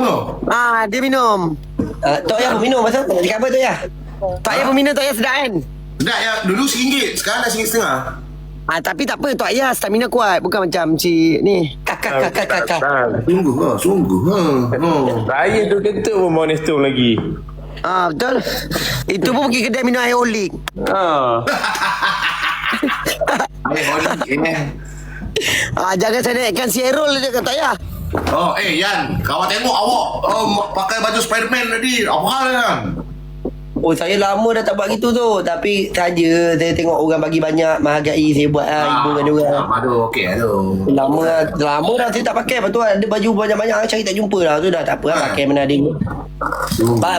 tau. Dia minum. Tok Ayah pun minum pasal nak cakap apa Tok Ayah? Tok Ayah pun minum, Tok Ayah sedap kan? Sedap ya, dulu RM1, sekarang dah RM1.50. Tapi tak apa, Tok Ayah stamina kuat. Bukan macam si ni. Kakak. Sungguh. Saya tu kata pun Monestum lagi. Betul. Itu pun pergi kedai minum air olik. Jangan saya naikkan si Errol je kata Ayah. Yan, kawan tengok awak pakai baju Spiderman tadi. Apa hal Yan? Oh, saya lama dah tak buat gitu tu. Tapi saja saya tengok orang bagi banyak, menghargai saya buat hiburkan dia orang. Aduh, okey aduh. Lama dah saya tak pakai. Lepas tu ada baju banyak-banyak cari tak jumpa lah. Tu dah tak apa lah pakai mana ada.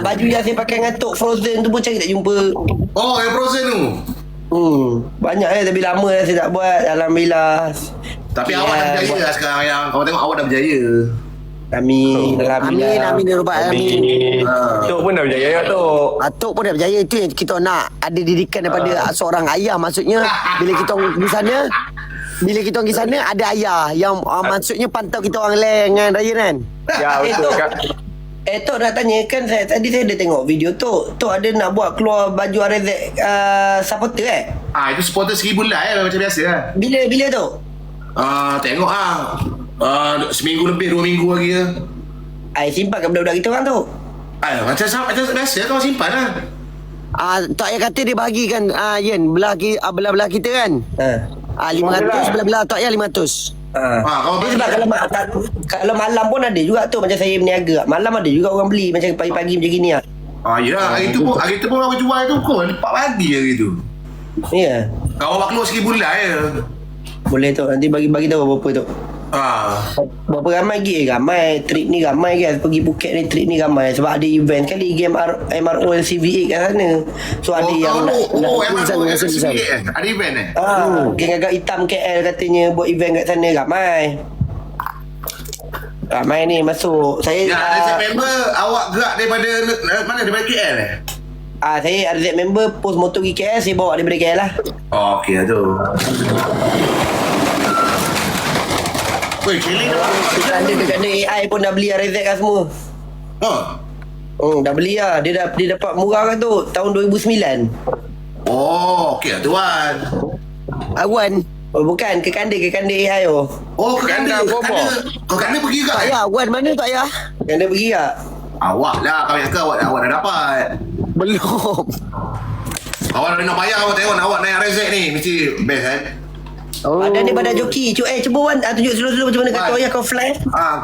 Baju yang saya pakai dengan Tok Frozen tu pun cari tak jumpa. Oh, yang Frozen tu. Banyak tapi lama dah saya tak buat. Alhamdulillah. Tapi awak dah berjaya lah sekarang yang kau tengok awak dah berjaya. Amin. Alhamdulillah. Amin Amin. Tok pun dah berjaya ya Tok. Atuk pun dah berjaya. Itu yang kita nak ada didikan daripada seorang ayah. Maksudnya bila kita pergi sana ada ayah yang maksudnya pantau kita orang dengan Ryan kan. Ya betul Kak. Tok nak tanya kan tadi saya ada tengok video Tok ada nak buat keluar baju RZ supporter Itu supporter RM1,000 lah macam biasa lah. Bila Tok? Tengok seminggu lebih 2 minggu lagi lah. Simpan kat budak-budak kita orang tu. Macam biasa kau simpan lah. Tok Ayah kata dia bahagikan Yen belah kita kan. 500 belah Tok Ayah 500. Kau Sebab kalau malam pun ada juga tu. Macam saya berniaga, malam ada juga orang beli. Macam pagi-pagi macam gini lah. Ya, hari tu pun orang jual tu pun 4 pagi hari tu. Ya. Kau awak keluar RM1,000 ya. Boleh tu. Nanti bagi tahu berapa tu. Berapa ramai lagi? Ramai. Trip ni ramai kan. Pergi Phuket ni trip ni ramai. Sebab ada event kali game MRO LCVA kat sana. So ada yang MRO LCVA ada event geng agak hitam KL katanya buat event kat sana. Ramai ni masuk. Saya RZ member awak gerak daripada mana? Daripada KL saya RZ member post motor pergi KL. Saya bawa daripada KL lah. Okey tu. Weh, Kelly Dekat AI pun dah beli RZ kan semua. Dah beli lah. Dia dapat murah kan tu tahun 2009. Okey tuan. Wan. Bukan ke Kandil AI tu. Ke Kandil. Kau Kandil pergi ke? Tok Ayah, Wan mana Tok Ayah? Kandil pergi tak? Awak lah, kau yang awak dah dapat. Belum. Awak nak bayar awak tengok awak naik RZ ni mesti best kan. Badan dia badan joki. Cuba Wan tunjuk slow-slow macam mana kata Ayah kau fly.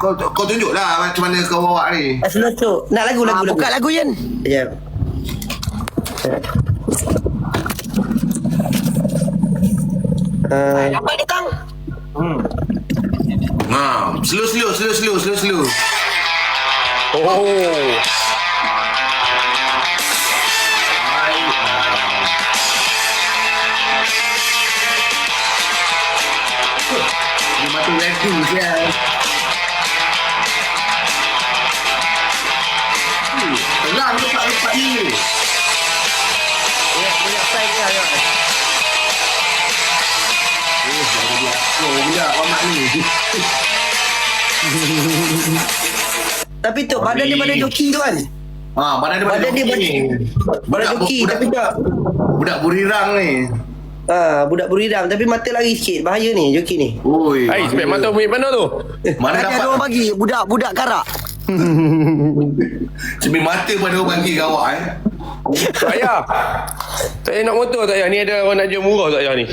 Kau tunjuk lah macam mana kau bawa ni. Slow tu. Nak lagu. Buka lagu Yen. Sekejap. Apa ni Tang? Slow. Dia mati wedding sial. Telah lepak ni. Banyak sign ni ayah. Bila amat ni. Tapi tu badan dia badan joki tu kan. Badan dia badan joki tapi tak. Budak burirang ni. Budak buridam tapi mata lari sikit. Bahaya ni joki ni. Oi. Spek mata ambil mana tu? Mana Tadi dapat ada orang bagi budak karak. cermin mata pada orang bagi kat awak Tak payah. Tak payah nak motor tak payah. Ni ada orang nak jual murah tak payah ni.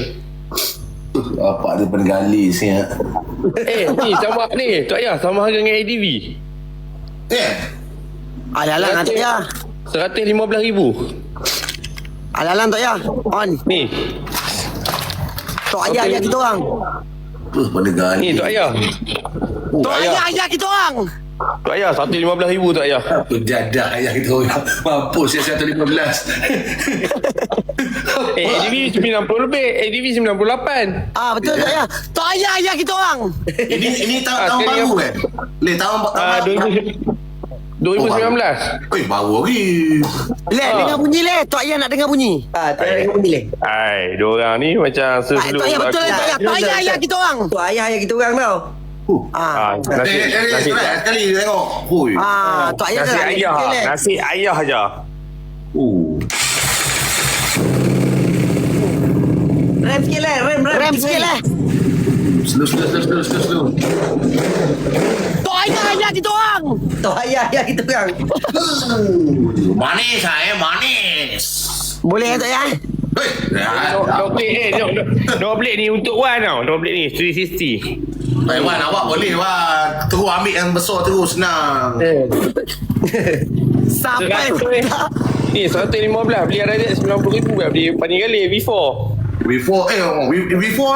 Apa ada pengali siap. Ni sama ni. Tak payah sama harga dengan ADV. Alalang Tok Ayah. 115,000. Alalang Tok Ayah. On. Ni. Tok Ayah kita orang. Pengali. Ni tak payah. Tok Ayah kita orang. Tak payah 115,000 tak payah. Penjadak ayah kita orang. Mampus ya 115. ADV 90 lebih. ADV 98. Betul Tok Ayah. Tok Ayah kita orang. Ini tahun baru kan? Tahun baru. 2019. Baru lagi. Dengar bunyi Tok Ayah nak dengar bunyi. Tak ada yang boleh. Diorang ni macam Tok Ayah betul Tok Ayah. Tok Ayah kita orang. Tu ayah kita orang tau. Nasi Sekali tengok. Hui. Tok Ayah nasi dah ayah. Nasi ayah aja. Rem sikit lah. Rem sikit lah. Slow. Tok Ayah kita orang. Tok ayah kita orang. Manis manis. Boleh Tok Ayah? Dua plate ni untuk Wan tau. Dua plate ni 360. Wan, awak boleh Wan. Terus ambil yang besar terus, senang. Sampai Ni 115 beli ada 90,000 beli pandai kali V4. V4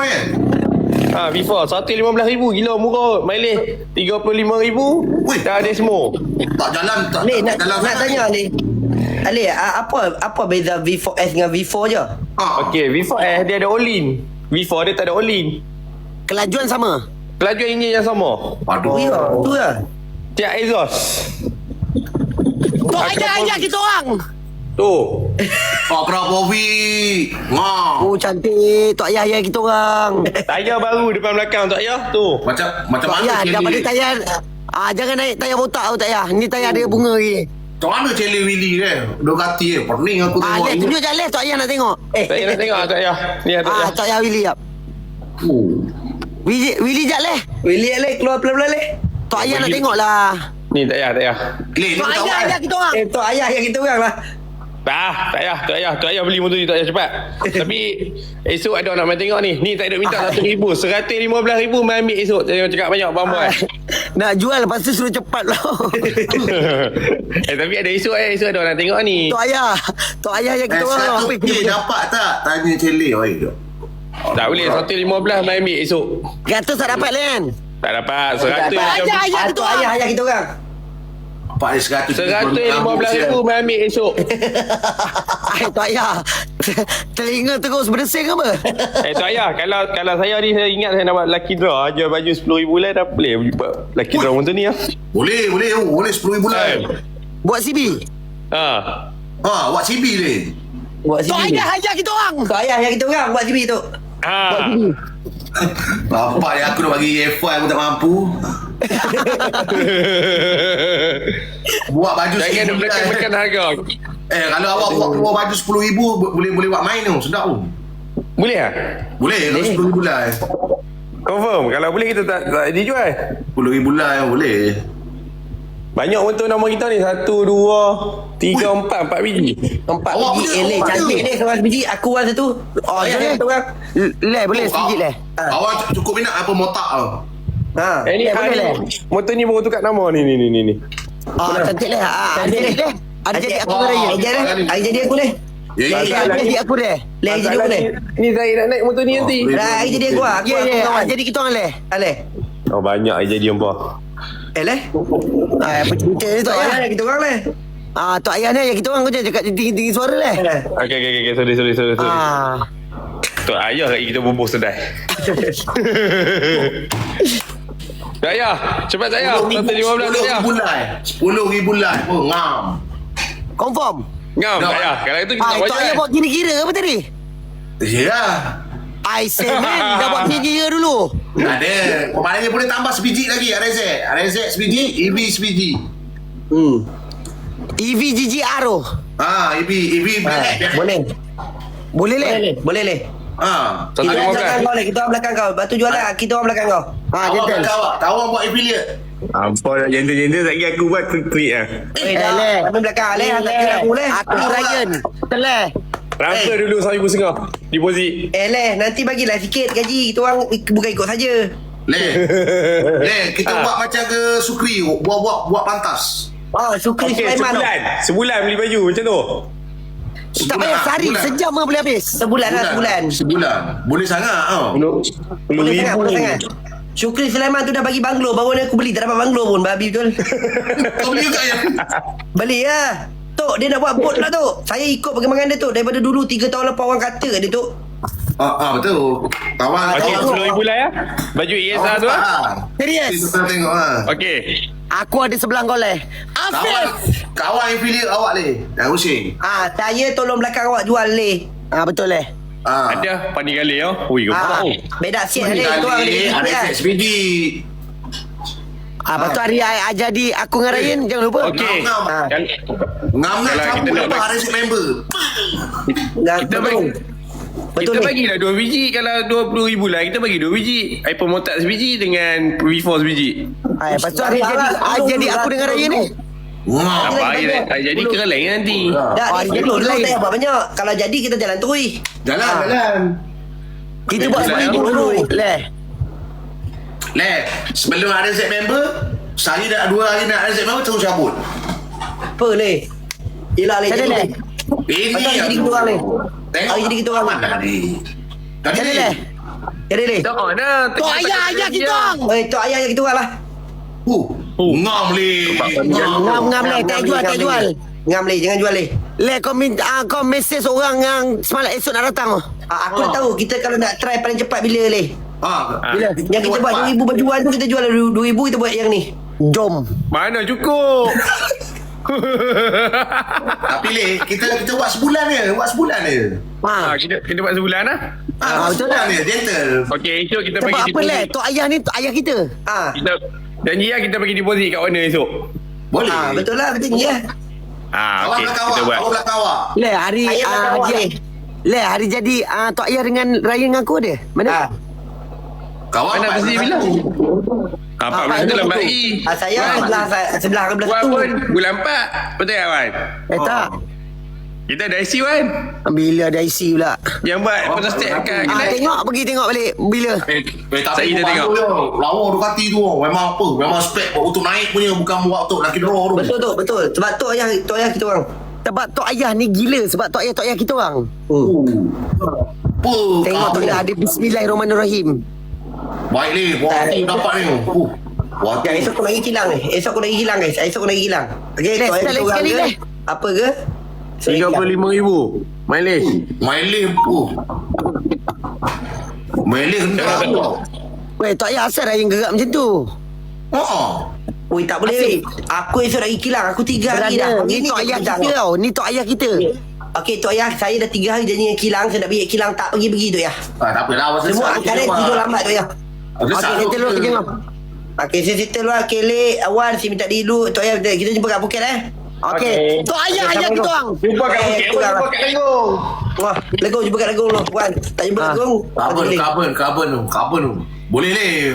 kan? V4 115,000 gila murah. Mileage 35,000. Wih. Dah ada semua. Tak jalan tak. Ali nak jalan tanya Ali, apa beza V4S dengan V4 je? Okey, V4S dia ada all-in. V4 dia tak ada all-in. kelajuan sama. Kelajuan enjin yang sama. Aduh. Tu lah. Tiap exhaust. Tok Ayah kita orang. Tu. Berapa V? Oh cantik Tok Ayah kita orang. Tayar baru depan belakang tak ya? Tu. Macam Tok mana Ayah dah pada Celi? tayar. Jangan naik tayar botak Tok Ayah. Ni tayar dia bunga lagi. Macam mana Celi Willy dia? Dua kati pening aku tengok. Les tunjuk je Les Tok Ayah nak tengok. Saya nak tengok tak ya? Ni ada ya. Tok Ayah Willy jap. Willy jap Les. Willy keluar pelan-pelan Le. Tok Ayah nak tengok lah. Ni tak ya, tak ya. Ni Tok Ayah kita orang. Tok ayah yang kita orang lah. Tak payah beli motor ni tak payah cepat. Tapi esok ada orang nak main tengok ni. Ni tak ada minta 100,000, 115,000 main ambil esok. Jangan cakap banyak bambuan. Nak jual lepas tu suruh cepat lah. Tapi ada esok ada orang nak tengok ni. Tok Ayah yang kita orang. Apa Satu K dapat tak? Tanya Celi. Tak boleh 115 main ambil esok. 100 tak dapat Len. Tak dapat 100 Ayah kita orang. Ayah yang kita orang. Pak ni 115,000 main ambil esok. Tok Ayah. Telinga terus berdesing apa? Tu ayah, kalau saya ni saya ingat saya nak buat lucky draw, jual baju 10,000 lah dah boleh buat lucky draw macam ni lah. Boleh 10,000 bulan. Buat CB. Buat CB ni. Buat Tok CB. Ayah kita orang. Tok ayah yang kita orang buat CB tu. Bapak yang aku nak bagi F1 aku tak mampu. Buat baju Jangan RM1,000 menekan harga. kalau awak buat keluar baju RM10,000 boleh buat main tu. Sedap tu. Boleh tak? Boleh kalau RM10,000 bulan. Confirm. Kalau boleh kita tak dijual. RM10,000 bulan boleh. Banyak motor nama kita ni 1, 2, 3, 4 biji. 4 Awak biji punya, eleh awak cantik punya. ni seorang biji aku orang satu. Ayah yang kita orang. Les boleh sikit Les. Awak cukup minat apa motak tu. Ni boleh, motor ni baru tukar nama ni. Cantik Les. Ada jadi Les. Ada jadi aku raya. Ayah jadi aku leh. Ada jadi aku deh. Leh jadi aku leh. Ni saya nak naik motor ni nanti. Dah ayah jadi aku lah. Aku kawan. Jadi kita orang Les. Aleh. Oh banyak jadi apa? Leh. Cerita ni Tok Ayah. Ayah kita orang leh. Tok Ayah ni yang kita orang kau cakap tinggi-tinggi suara Les. Okey. Sorry. Tu ayah lagi kita bubuh sedai. Ayah, cepat saya. 115 saya. RM10,000 bulan. Oh, ngam. Confirm. Ngam Dah, ayah. Kalau itu kita Tok Ayah buat kira-kira apa tadi? Ya. I say man dah buat kira-kira dulu. Ada. Maknanya boleh tambah sebiji lagi. RZ sebiji, EV sebiji. EV GGR tu. EV black. Boleh Les. Boleh leh. Satu Kita lima belakang belas. kau leh. Kita orang belakang kau. Batu jual lah. Kita orang belakang kau. Awak Gentle. belakang awak. Awak buat affiliate. Apa jenda-jenda lagi aku buat tweet ah. Dah. leh. Kami belakang leh. Tak kira aku leh. Aku Ryan. Les. Transfer dulu 1,500 deposit. Leh. Nanti bagilah sikit gaji. Kita orang bukan ikut saja. Leh, kita buat macam ke Sukri. Buat pantas. Sukri Okey, Sulaiman. sebulan beli baju macam tu. Tak payah sehari. Sejam lah boleh habis. Sebulan lah sebulan. Sebulan. Boleh sangat. Boleh sangat. Syukri Sulaiman tu dah bagi banglo. Baru ni aku beli. Tak dapat banglo pun. Babi betul. Kau beli juga ya? Beli lah. Tok, dia nak buat bot lah tu. Saya ikut perkembangan dia tu. Daripada dulu 3 tahun lepas orang kata kat dia tu. Betul. Kawan. Okey, 10,000 lah ya. Baju ESR tu ah. Serius. Kita tengok Okey. Aku ada sebelah kau Les. Kawan affiliate awak dah pusing. Saya tolong belakang awak jual leh. Betul Les. Ada pandai kali ya. Ui, kau tahu. Beda sikit leh. Tu orang ada Ada sikit lah. set sebiji. Lepas tu hari jadi aku dengan Ryan jangan lupa. Okey. Ngam. Kan- Ngam-ngam Kalau kita campur nak lepas bagi- resip member. Kita bagi Betul kita ni. bagilah 2 biji. Kalau 20,000 lah, kita bagi 2 biji. iPhone Motak sebiji dengan V4 sebiji. Lepas tu hari jadi aku dengan Ryan ni. Ngam. Apa hari jadi kereleng nanti. Dah, hari ni jadi dulu lain. tak payah buat banyak. Kalau jadi kita jalan terus. Jalan. Kita buat Betul lah. 10,000 dulu. Leh. Sebelum ada resip member, sehari dah 2 hari nak resip member terus cabut. Apa le? Yelah le. Macam mana, Leh? Ini Macam jadi kita orang ni. Tengok Hari jadi kita orang. mana tadi. Tadi Macam mana, Leh? Jadi le. Tak nak. Tok ayah kita orang. Tok ayah yang kita orang lah. Ngam le. Ngam Leh, tak jual. Ngam le, jangan jual le. Leh kau minta kau mesej orang yang semalam esok nak datang. Aku dah tahu kita kalau nak try paling cepat bila le. Bila? Yang kita buat 2,000 bajuan tu kita jual 2,000 kita buat yang ni. Jom. Mana cukup? Tapi le, kita buat sebulan je. Kita buat sebulan lah. betul Sebulan tak? je, gentle. Okey, esok kita Sebab bagi apa Leh? Tok ayah ni tok ayah kita. Kita janji lah kita bagi deposit kat owner esok. Boleh. Betul lah, betul ni ya. Awak Okey, belakang kita awak, buat. awak belakang awak. Leh hari Ayah belakang awak ni. Leh hari jadi tok ayah dengan Ryan dengan aku ada. Mana? Kawan Mana pasti bilang? 14 tu lambat lagi. Saya sebelah ke belah Wan tu. pun bulan 4. Betul tak Wan? Tak. Kita ada IC Wan. Bila ada IC pula. Yang buat photostat kat kedai. Pergi tengok balik bila. Tapi Saya bukan tengok. tu, lawa Ducati tu memang apa? Memang spek untuk naik punya, bukan buat untuk laki draw tu. Betul tu, betul. Sebab tok ayah kita orang. Sebab tok ayah ni gila sebab tok ayah kita orang. Apa? Tengok tok ayah ada bismillahirrahmanirrahim. Baik le, buat aku dapat ni. Wah, Yang esok aku nak pergi kilang ni. Esok aku nak pergi kilang guys. Esok aku nak pergi kilang. Okey, Leh, tok ayah sekali kita orang sekali, ke? Leh. Apa ke? 35,000 mileage. Mailih Mailih hendak tau. Weh, tok ayah asal Ryan gerak macam tu. Oi, tak boleh. Asyik. Aku esok nak pergi kilang. Aku 3 hari dah. Berada. Ni tok ayah kita tau. Ni tok ayah kita. Okey, tok ayah, saya dah 3 hari janji dengan kilang. Saya nak pergi kilang, tak pergi tok ayah. Tak apalah, awak Semua akan tidur lambat tok ayah. Okey, kita dulu kita tengok. Okey, saya settle lah. Kelek, Awan, si minta dulu. Tok ayah, kita jumpa kat Phuket Okey. Tok ayah ayah kita orang. Jumpa kat Bukit. Jumpa kat Legong. Wah, Legong, jumpa kat Legong tu. Wan, tak jumpa Legong. Carbon tu. Boleh le.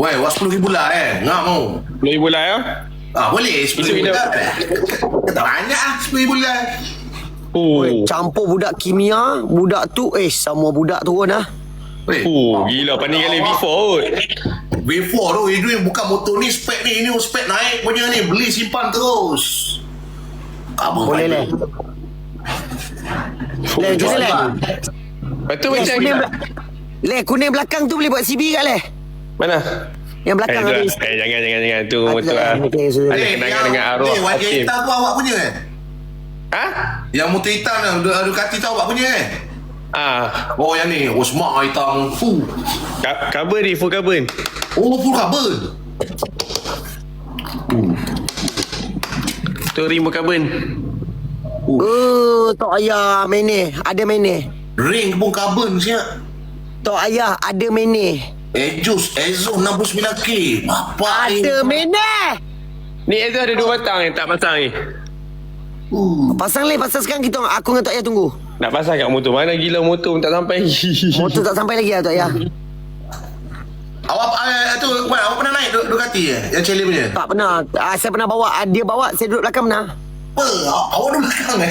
Weh, wah 10,000 lah Ngam tu. 10,000 lah ya. Boleh 10,000 lah. Tak banyak lah 10,000 lah. Campur budak kimia, budak tu sama budak turun lah. Gila pandai kali V4 kot. V4 tu, itu yang bukan motor ni, spek ni, ini spek naik punya ni, beli simpan terus. Kabel Boleh Leh. Leh, gila Leh. Lepas tu macam Leh, kuning belakang tu boleh buat CB kat Leh. mana? Yang belakang ada. Jangan tu motor lah. Ada kenangan dengan arwah wajah Hakim. hitam tu awak punya Ha? Yang motor hitam tu, Ducati tu awak punya Oh yang ni, smart hitam. Carbon ni, full carbon. Full carbon. Tu rim carbon. Tok ayah main ni. Ada main ni. Ring pun carbon siap. Tok ayah ada main ni. Ejus, Ezo 69K. Apa ni? Ada main ni. Ni Ezra ada 2 batang yang tak pasang ni. Pasang sekarang kita aku dengan tok ayah tunggu. Nak pasang kat motor. Mana gila motor pun tak sampai. Motor tak sampai lagi lah tok ayah. Awak tu, awak pernah naik Ducati yang Celi punya? Tak pernah. Saya pernah bawa. Dia bawa, saya duduk belakang pernah. Apa? Awak duduk belakang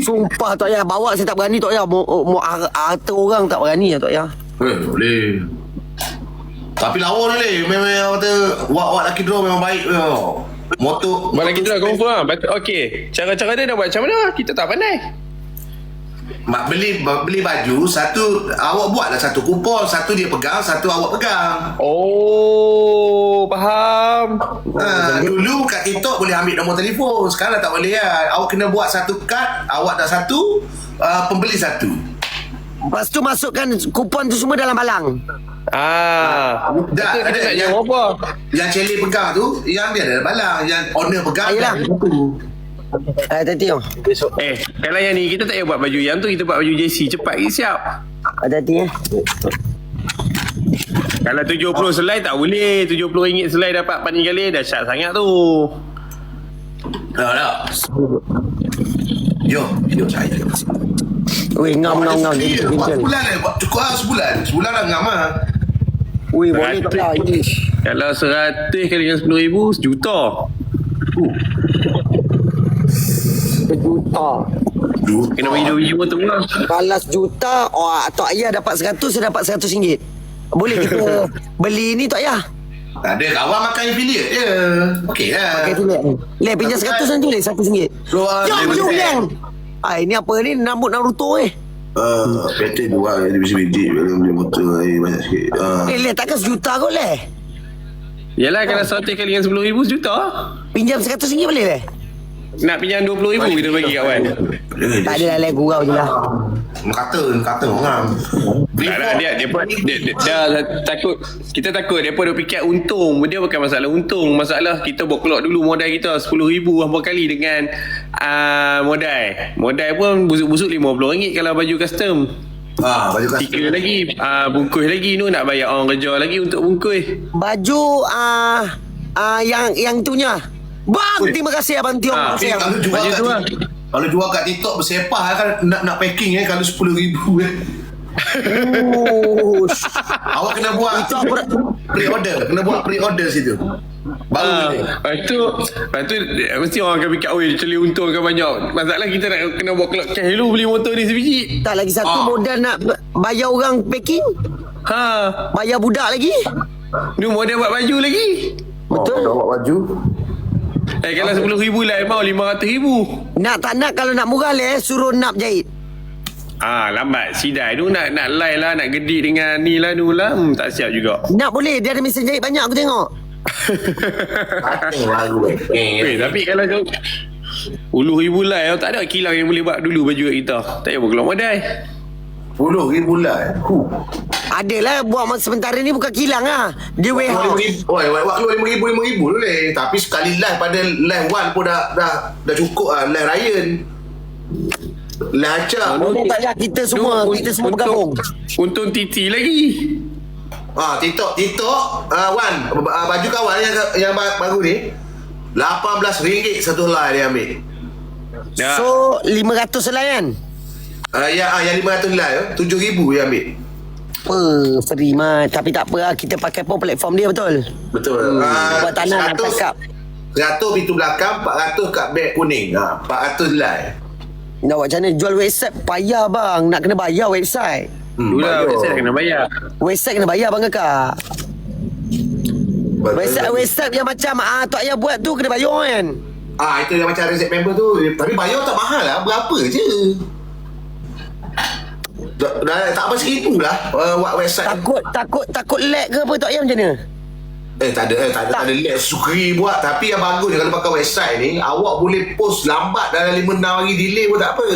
Sumpah tok ayah bawa saya tak berani tok ayah. Mau harta orang tak berani lah tok ayah. Boleh. Tapi lawa ni memang awak kata awak laki draw memang baik motor. Malah kita dah confirm lah. Okey. Cara-cara dia nak buat macam mana? Kita tak pandai. Beli baju, satu awak buatlah satu kupon, satu dia pegang, satu awak pegang. Oh, faham. Dulu kat TikTok boleh ambil nombor telefon, sekarang tak boleh lah. Awak kena buat satu kad, awak dah satu, pembeli satu. Lepas tu masukkan kupon tu semua dalam balang. Dah, Kita ada nak jawab apa? Yang Celi pegang tu, yang dia ada balang, yang owner pegang. Ayolah. Hati-hati oh. Kalau yang ni kita tak payah buat baju yang tu, kita buat baju JC cepat lagi siap. Hati-hati Kalau 70 selai tak boleh. RM70 selai dapat paling kali dahsyat sangat tu. Tak. Jom, hidup saya. Weh, ngam. Sebulan lah. Cukup lah sebulan. Sebulan lah ngam lah. Weh, boleh tak lah. Kalau 100 kali dengan 10,000, sejuta. Sejuta. Kena bagi 2 pun tu lah. Kalau sejuta, Tok Ayah dapat 100, saya dapat RM100. Boleh kita beli ni Tok Ayah? Tak ada, kawan makan affiliate je. Okey lah. Okay, tu Leh, pinjam 100 nanti boleh RM100. Jom, Leng. Ini apa ni? Naruto Petrol dua dia bisa biji beli motor banyak sikit. Leh, takkan sejuta kot Leh. Yalah, kalau 100 kali dengan 10,000, sejuta. Pinjam RM100 boleh Leh? Nak pinjam 20,000 kita bagi kawan. Tak ada lah Leh, gurau je lah. Kata orang. Tak lah, dia takut. Kita takut dia pun fikir untung. Dia bukan masalah untung. Masalah kita buat keluar dulu modal kita 10,000 hampa kali dengan modal pun busuk-busuk RM50 kalau baju custom. Baju custom. Tiga lagi, bungkus lagi tu nak bayar orang kerja lagi untuk bungkus. Baju yang itunya. Bang, terima kasih Abang Tiong. Kalau jual kat TikTok bersepah kan nak packing kalau RM10,000 Awak kena buat itu apa? pre-order. Kena buat pre-order situ. Baru Lepas tu mesti orang akan fikir, oi, celi untung kan banyak. Masalah kita nak kena buat kelak cash dulu beli motor ni sebiji. Tak lagi satu modal nak bayar orang packing. Bayar budak lagi. Ni modal buat baju lagi. Betul. buat baju. Kalau RM10,000 lah mau RM500,000. Nak tak nak, kalau nak murah Leh, suruh nak jahit. Lambat sidai tu nak lie lah, nak gedik dengan ni lah tu lah. Tak siap juga. Nak boleh, dia ada mesin jahit banyak aku tengok. Tapi kalau tu RM10,000 lah, tak ada kilang yang boleh buat dulu baju kat kita. Tak payah keluar modal. RM10,000 lah. Adalah buat sementara ni bukan kilang lah. Dia warehouse. Buat keluar RM5,000 dulu leh. Tapi sekali live pada live 1 pun dah cukup lah. Live Ryan, live Acap. Tak payah, kita semua bergabung. Untung Titi lagi. TikTok Wan, baju kawan yang baru ni RM18 satu helai dia ambil. So 500 helai kan? Yang 500 helai RM7,000 dia ambil. Free mah. Tapi tak apa lah, kita pakai pun platform dia betul. Buat tanah nak cakap 100 pintu belakang, 400 kat beg kuning. 400 helai. Nak buat macam mana? Jual website payah bang. Nak kena bayar website. Itulah website kena bayar. Website kena bayar bang kakak. Website yang macam Tok Ayah buat tu kena bayar kan? Itu yang macam reset member tu. Tapi bayar tak mahal lah. Berapa je? Tak apa RM1,000 lah buat website. Takut lag ke apa Tok Ayah macam mana? Tak ada lag. Sukri buat. Tapi yang bagus ni, kalau pakai website ni, awak boleh post lambat dalam 5-6 hari delay pun tak apa.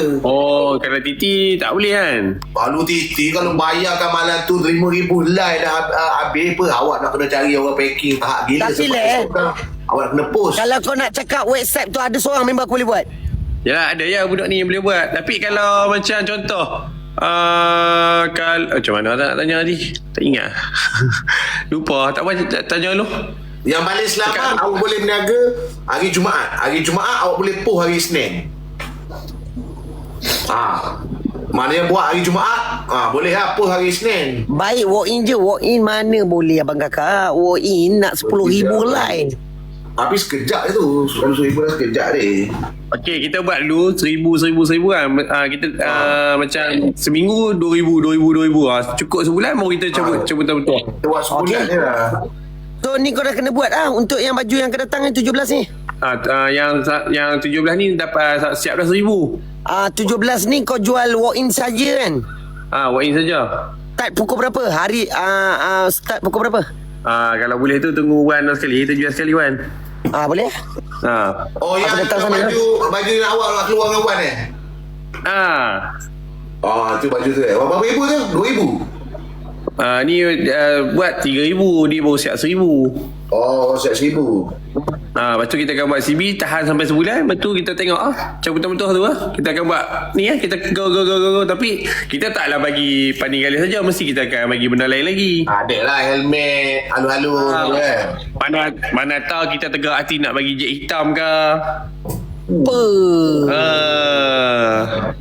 Kalau Titi tak boleh kan? Kalau Titi kalau bayarkan malam tu RM5,000 like dah habis apa, awak nak kena cari orang packing tahap gila. Tapi awak nak kena post. Kalau kau nak cakap website tu ada seorang member aku boleh buat. Yalah, ada ya budak ni yang boleh buat. Tapi kalau macam contoh macam mana tak tanya tadi? Tak ingat. Lupa. Tak apa, tanya lu. Yang balik selamat awak boleh berniaga hari Jumaat. Hari Jumaat awak boleh post hari Isnin. Mana yang buat hari Jumaat boleh lah post hari Isnin. Baik, walk in je. Walk in mana boleh abang kakak. Walk in nak RM10,000 like. Tapi sekejap je tu. RM10,000 dah sekejap deh. Okey, kita buat dulu RM1,000 kan. Kita macam seminggu RM2,000. Cukup sebulan baru kita cabut betul-betul. Kita buat sebulan je lah. So ni kau dah kena buat untuk yang baju yang kedatangan 17 ni. Yang 17 ni dapat siap dah RM1,000. 17 ni kau jual walk-in saja kan? Walk-in saja. Start pukul berapa? Hari start pukul berapa? Kalau boleh tu tunggu Wan sekali. Kita jual sekali Wan. Boleh? Yang baju yang awak keluar dengan Wan tu baju tu berapa ribu tu? RM2,000? Ni buat RM3,000. Dia baru siap RM1,000. Siap RM1,000. Lepas tu kita akan buat CB tahan sampai sebulan. Lepas tu kita tengok macam betul-betul tu kita akan buat ni kita go. Tapi kita taklah bagi Pani Galis saja, mesti kita akan bagi benda lain lagi. Ada lah helmet halu-halu kan. Mana tahu kita tegak hati nak bagi jet hitam ke. Apa?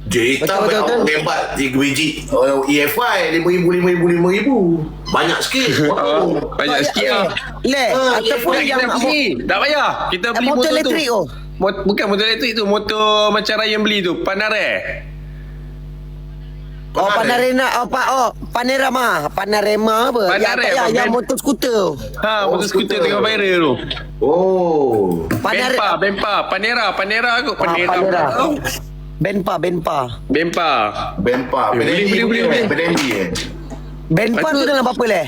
Jet hitam Betul. Hebat 3 biji EFI 5,000 banyak sikit. Banyak sikit lah. Ataupun yang Tak payah. Kita beli motor motor tu. elektrik tu. Bukan motor elektrik tu. Motor macam Ryan beli tu. Panare. Panorama apa? Panorama, Yang motor skuter. Motor skuter tengah viral tu. Bempa. Panera kot. Panera. Benpa. Boleh. Benpa tu dalam berapa leh?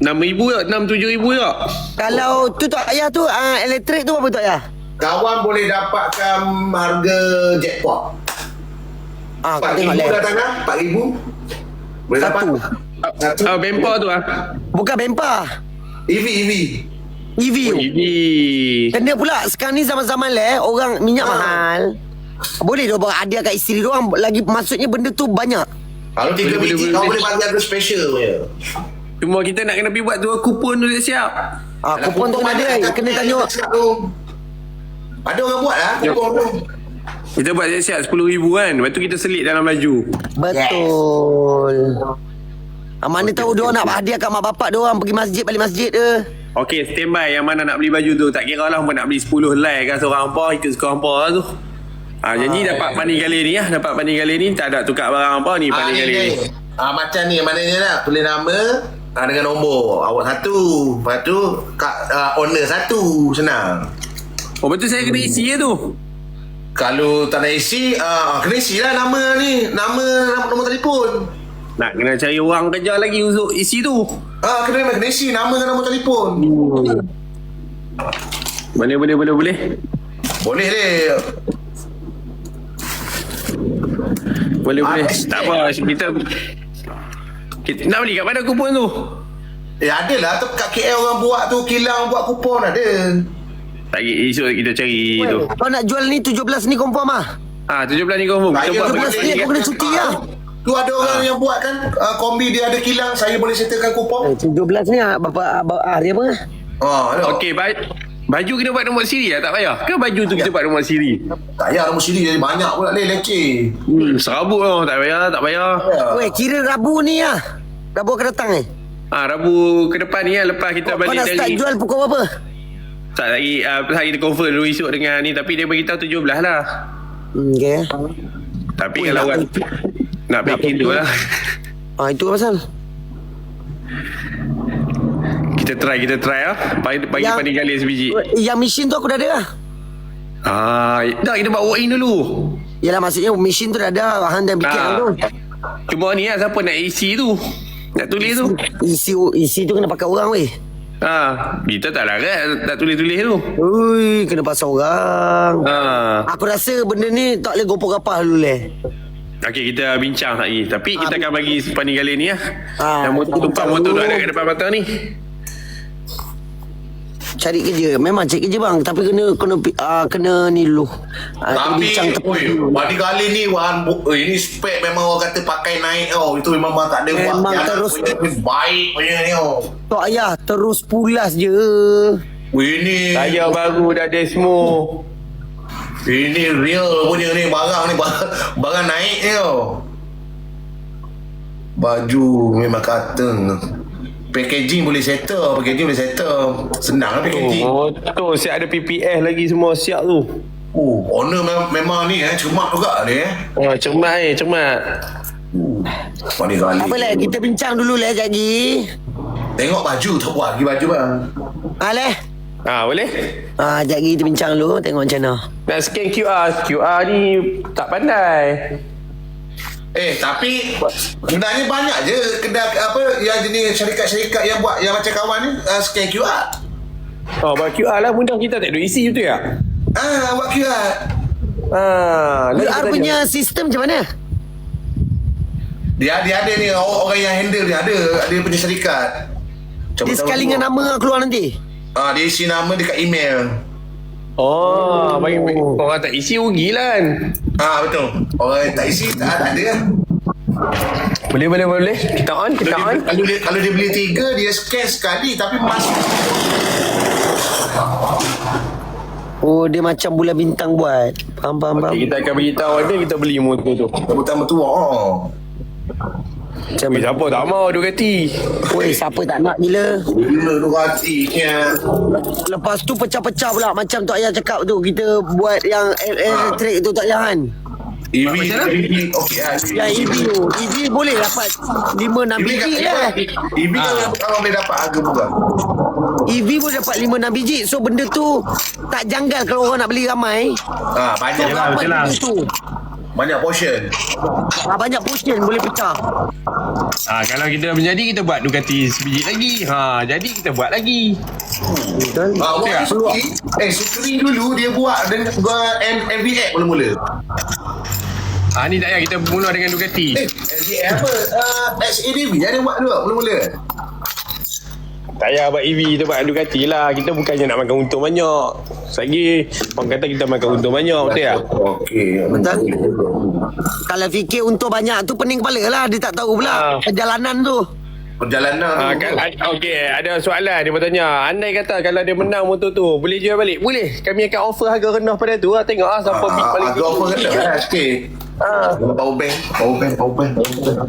6,000 tak? 6-7,000 tak? Kalau tu tak payah tu elektrik tu berapa tak payah? Kawan boleh dapatkan harga jackpot. Kau tengok 4,000 leh. dah tanah 4,000 boleh dapat Satu. Bempa tu Bukan Benpa. EV EV tu. Ini. Kena pula sekarang ni zaman-zaman orang minyak mahal. Boleh dia buat hadiah kat isteri dia orang lagi, maksudnya benda tu banyak. kalau 3 biji kau boleh bagi harga special punya. Cuma kita nak kena pergi buat 2 kupon tu dia siap. Kupon tu kena ada. Kena tanya. Ada orang buat lah kupon tu. Kita buat siap 10,000 kan. Lepas tu kita selit dalam baju. Betul. Mana tahu dia orang nak hadiah kat mak bapak dia orang pergi masjid, balik masjid ke. Okey, standby yang mana nak beli baju tu. Tak kira lah nak beli 10 helai kan seorang apa, ikut suka hampa lah tu. Janji dapat Pani Galis ni dapat Pani Galis ni, tak ada tukar barang apa ni Pani Galis ni. Macam ni maknanya lah, tulis nama dengan nombor awak 1, lepas tu owner 1, senang. Betul saya kena isi tu. Kalau tak nak isi, kena isi lah nama ni, nombor telefon. Nak kena cari orang kerja lagi untuk isi tu. Kena isi nama dengan nombor telefon. Boleh. Boleh deh. Boleh. Tak apa, kita nak beli kat mana kupon tu? Ada lah tu kat KL orang buat tu, kilang buat kupon ada. Tak esok kita cari tu. Kau nak jual ni 17 ni confirm 17 ni confirm. Kita buat 17 ni aku kena cuti lah. Tu ada orang yang buat kan, kombi dia ada kilang, saya boleh settlekan kupon. 17 ni bapa hari apa? Okey, baju kita buat nombor siri lah, tak payah. Ke baju tu kita buat nombor siri? Tak payah nombor siri, banyak pula leceh. Serabut lah, tak payah. Weh, kira Rabu ni Rabu akan datang Rabu ke depan ni lepas kita kau balik nak start dari. jual pukul berapa? Tak lagi, kita confirm dulu esok dengan ni. Tapi dia beritahu 17 lah. Okay. Tapi kalau nak bikin tu lah. Itu pasal. Kita try lah. Pagi Pani Galis biji. Yang mesin tu aku dah ada lah. Dah kita buat walk in dulu. Yalah, maksudnya mesin tu dah ada. Han dah bikin tu. Cuma ni siapa nak isi tu, nak tulis tu. Isi tu kena pakai orang weh. Kita tak larat tak tulis-tulis tu. Ui, kena pasal orang. Aku rasa benda ni tak boleh gopoh kapal dulu Okey, kita bincang lagi. Tapi kita akan bagi Pani Galis ni lah. Yang tumpang betul. motor tu ada kat depan mata ni. Cari kerja. Memang cari kerja bang. Tapi kena ni dulu. Tapi Pani Galis ni ini spek memang orang kata pakai naik itu memang tak ada buat. Memang terus baik punya ni tak payah terus pulas je. Ini Tayar baru dah Desmo. Ini real punya ni, barang naik ni Baju memang cotton. Packaging boleh settle, senang lah packaging. Tu siap ada PPS lagi semua siap tu. Owner memang ni cermat juga ni Cermat. Pani Galis. Apa lah, kita bincang dulu sekejap lagi. Tengok baju tak buat lagi baju bang. Boleh? Sekejap lagi kita bincang dulu. Tengok macam mana. Nak scan QR ni tak pandai. Tapi sebenarnya banyak je kedai yang jenis syarikat-syarikat yang buat yang macam kawan ni scan QR. Buat QR lah mudah, kita tak ada isi betul ya? Buat QR. QR punya sistem macam mana? Dia ada ni orang yang handle dia ada punya syarikat. Dia sekali dengan nama keluar nanti. Dia isi nama dekat email. Bagi orang tak isi rugi lah kan. Betul. Orang tak isi tak ada kan. Boleh. Kita on. Kalau dia beli 3, dia scan sekali tapi masuk. Oh, dia macam bulan bintang buat. Faham. Okay, kita akan beritahu dia kita beli motor tu. Pertama tua. Macam Siapa tak mau Ducati? Weh, siapa tak nak gila. Gila tu hatinya. Lepas tu pecah-pecah pula macam Tok Ayah cakap tu. Kita buat yang elektrik tu Tok Ayah kan. EV okey Yang EV tu. EV boleh dapat 5-6 biji lah. EV kalau boleh dapat harga murah. EV boleh dapat 5-6 biji. So benda tu tak janggal kalau orang nak beli ramai. Banyak So berapa betul lah. benda tu? banyak portion. Banyak portion boleh pecah. Kalau kita menjadi kita buat Ducati sebiji lagi. Jadi kita buat lagi. Betul. Sukri dulu dia buat dengan MVX mula-mula. Ni tak payah kita mula dengan Ducati. MVX apa? XADV dia buat dulu mula-mula. Tak payah buat EV, kita buat Ducati lah. Kita bukannya nak makan untung banyak. Lagi orang kata kita makan untung banyak, betul tak? Okey. Betul. Kalau fikir untung banyak tu pening kepala lah. Dia tak tahu pula perjalanan tu. Perjalanan Okey, ada soalan dia bertanya. Andai kata kalau dia menang motor tu, boleh jual balik? Boleh. Kami akan offer harga rendah pada tu. Tengok siapa bid paling tinggi. Offer rendah sikit. Power bank.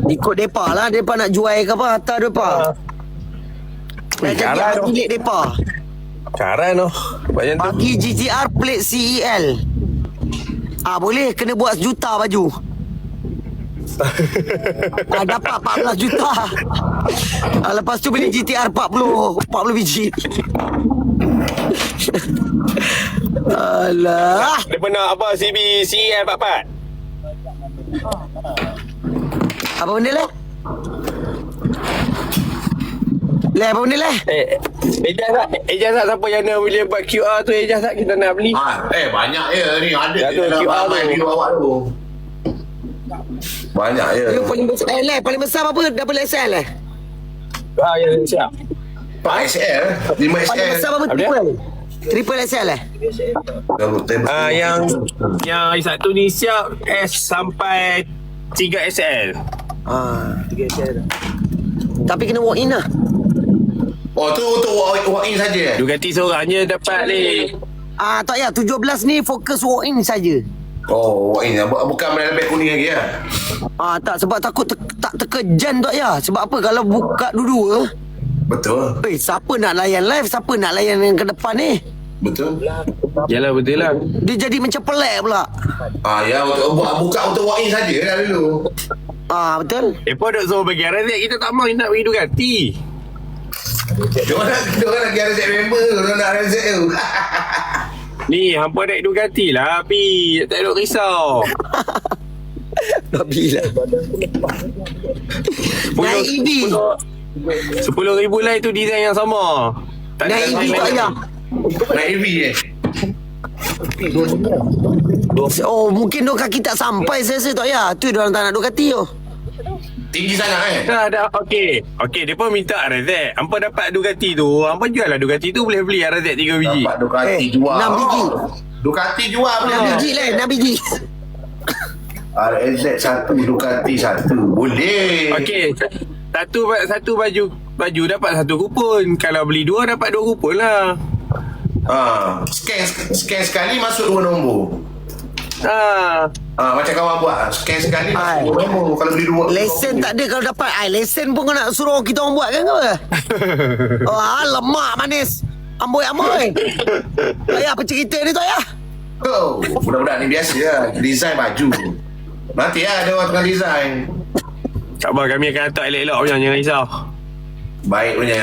Ikut depa lah. Depa nak jual ke apa. Hantar depa. Dah jadi anak milik depa. Cara tu. Macam tu. Bagi GTR plate CEL. Boleh. Kena buat sejuta baju. Dapat 14 juta. Lepas tu beli GTR 40 biji. Alah. Dia pernah apa CL 44? Apa benda lah? Apa benda lah? Ejazat siapa yang nak boleh buat QR tu, ejazat kita nak beli. Banyak ni ada tu QR tu. Video awak tu. Banyak Yang paling besar paling besar apa? Double XL Yang siap. 4XL 5XL Paling besar apa? Triple XL Yang satu ni siap S sampai 3XL. 3XL. Tapi kena walk in lah. tu untuk walk in saja. Ducati seorang je dapat ni. Tak ya, 17 ni fokus walk in saja. Walk in bukan lebih kuning lagi lah. Tak, sebab takut tak terkejan tak ya. Sebab apa kalau buka dua-dua? Betul. Siapa nak layan live? Siapa nak layan yang ke depan ni? Betul. Yalah betul lah. Dia jadi macam pelik pula. Ya untuk buka untuk walk in saja lah dulu. Betul. Apa duk suruh bagi RZ, kita tak mau nak bagi Ducati. Diorang nak kira RZ member. Diorang nak RZ tu. Ni hampa naik Ducati lah Pi. Tak duk risau. Babi lah. Naik EV. 10,000 lah itu design yang sama. Naik EV tak ya. Naik EV Mungkin dua kaki tak sampai saya tak ya. Tu diorang tak nak Ducati tu. tinggi sangat Dah okey. Dia pun minta RZ. Hampa dapat Ducati tu, hampa jual lah Ducati tu, boleh beli RZ 3 biji. Dapat Ducati jual 6 biji. Ducati jual 6 biji lah, 6 biji. RZ 1 Ducati 1 boleh. Okey. Satu baju dapat 1 kupon. Kalau beli 2 dapat 2 kupon lah. Scan sekali masuk 2 nombor. Macam kawan buat scan sekali masuk 2 nombor. Kalau beli 2 Lesen tak ada kalau dapat. Lesen pun kau nak suruh kita orang buat kan ke apa? Lemak manis. Amboi. Tak payah apa cerita ni tak payah. Budak-budak ni biasa lah. Design baju. Nanti lah ada orang tengah design. Tak apa, kami akan letak elok-elok punya, jangan risau. Baik punya.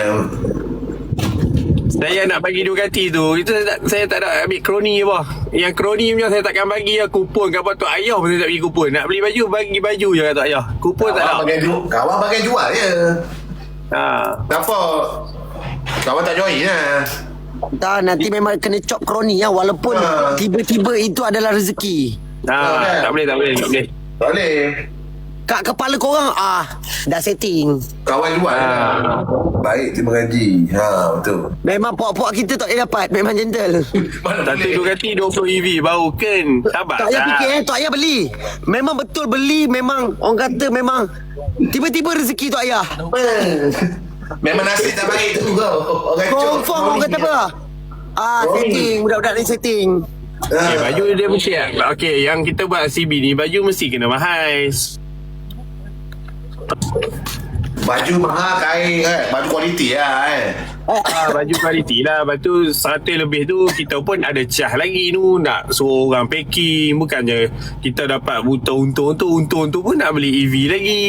Saya nak bagi Ducati tu, itu saya tak nak ambil kroni apa. Yang kroni punya saya takkan bagi kupon ke apa. Tok Ayah pun saya tak bagi kupon. Nak beli baju, bagi baju je Tok Ayah. Kupon tak nak. Kawan bagian jual je. Kenapa? Kawan tak join lah. Tak, nanti memang kena chop kroni lah. Walaupun tiba-tiba itu adalah rezeki. Tak boleh. Boleh. Kat kepala korang dah setting. Kawan jual lah. Baik, terima kasih. Betul. Memang puak-puak kita tak boleh dapat. Memang gentle. Mana Satu boleh? Ducati 20 EV baru kan. Sabar Tak payah fikir Tok Ayah beli. Memang betul beli. Memang orang kata memang tiba-tiba rezeki Tok Ayah. Memang nasib tak baik tu kau. Orang Confirm orang kata apa? Setting. Budak-budak ni setting. Okay, baju dia mesti okay, yang kita buat CB ni baju mesti kena mahal. Baju mahal, kain kan. Baju kualiti lah Baju kualiti lah. Lepas tu 100 lebih tu kita pun ada cas lagi tu. Nak suruh orang packing. Bukannya kita dapat untung tu pun nak beli EV lagi.